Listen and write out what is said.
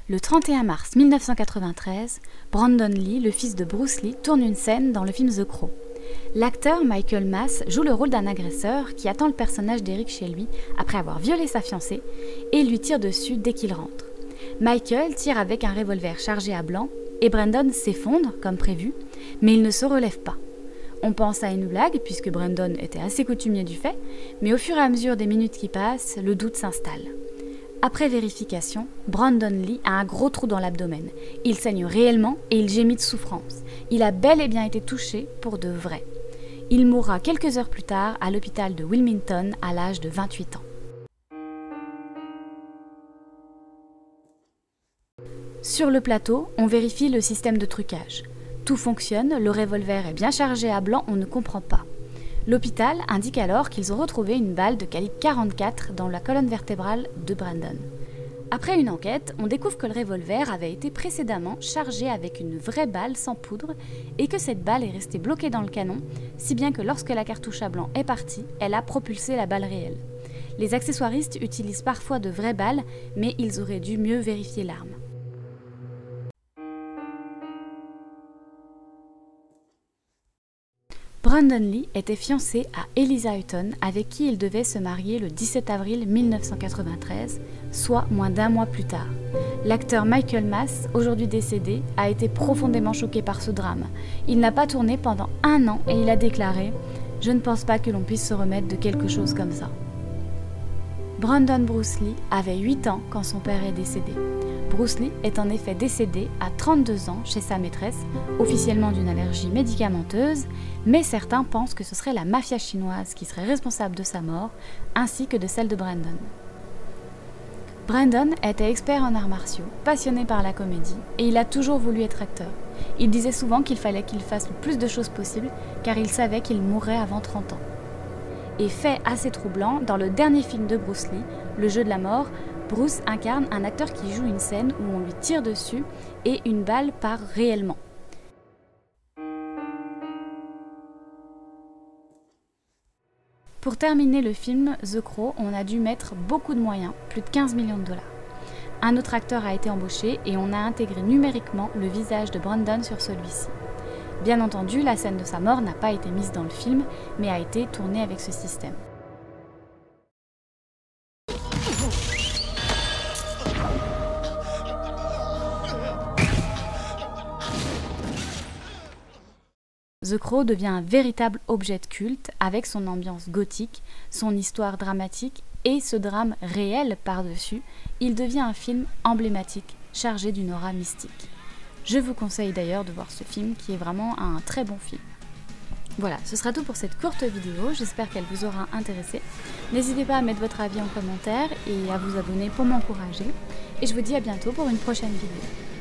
Le 31 mars 1993, Brandon Lee, le fils de Bruce Lee, tourne une scène dans le film The Crow. L'acteur Michael Mass joue le rôle d'un agresseur qui attend le personnage d'Eric chez lui après avoir violé sa fiancée et lui tire dessus dès qu'il rentre. Michael tire avec un revolver chargé à blanc et Brandon s'effondre comme prévu, mais il ne se relève pas. On pense à une blague puisque Brandon était assez coutumier du fait, mais au fur et à mesure des minutes qui passent, le doute s'installe. Après vérification, Brandon Lee a un gros trou dans l'abdomen. Il saigne réellement et il gémit de souffrance. Il a bel et bien été touché pour de vrai. Il mourra quelques heures plus tard à l'hôpital de Wilmington à l'âge de 28 ans. Sur le plateau, on vérifie le système de trucage. Tout fonctionne, le revolver est bien chargé à blanc, on ne comprend pas. L'hôpital indique alors qu'ils ont retrouvé une balle de calibre 44 dans la colonne vertébrale de Brandon. Après une enquête, on découvre que le revolver avait été précédemment chargé avec une vraie balle sans poudre et que cette balle est restée bloquée dans le canon, si bien que lorsque la cartouche à blanc est partie, elle a propulsé la balle réelle. Les accessoiristes utilisent parfois de vraies balles, mais ils auraient dû mieux vérifier l'arme. Brandon Lee était fiancé à Eliza Hutton, avec qui il devait se marier le 17 avril 1993, soit moins d'un mois plus tard. L'acteur Michael Mass, aujourd'hui décédé, a été profondément choqué par ce drame. Il n'a pas tourné pendant 1 an et il a déclaré « Je ne pense pas que l'on puisse se remettre de quelque chose comme ça ». Brandon Bruce Lee avait 8 ans quand son père est décédé. Bruce Lee est en effet décédé à 32 ans chez sa maîtresse, officiellement d'une allergie médicamenteuse, mais certains pensent que ce serait la mafia chinoise qui serait responsable de sa mort, ainsi que de celle de Brandon. Brandon était expert en arts martiaux, passionné par la comédie, et il a toujours voulu être acteur. Il disait souvent qu'il fallait qu'il fasse le plus de choses possible, car il savait qu'il mourrait avant 30 ans. Et fait assez troublant, dans le dernier film de Bruce Lee, Le jeu de la mort, Bruce incarne un acteur qui joue une scène où on lui tire dessus et une balle part réellement. Pour terminer le film The Crow, on a dû mettre beaucoup de moyens, plus de 15 millions de dollars. Un autre acteur a été embauché et on a intégré numériquement le visage de Brandon sur celui-ci. Bien entendu, la scène de sa mort n'a pas été mise dans le film, mais a été tournée avec ce système. The Crow devient un véritable objet de culte avec son ambiance gothique, son histoire dramatique et ce drame réel par-dessus. Il devient un film emblématique, chargé d'une aura mystique. Je vous conseille d'ailleurs de voir ce film qui est vraiment un très bon film. Voilà, ce sera tout pour cette courte vidéo, j'espère qu'elle vous aura intéressé. N'hésitez pas à mettre votre avis en commentaire et à vous abonner pour m'encourager. Et je vous dis à bientôt pour une prochaine vidéo.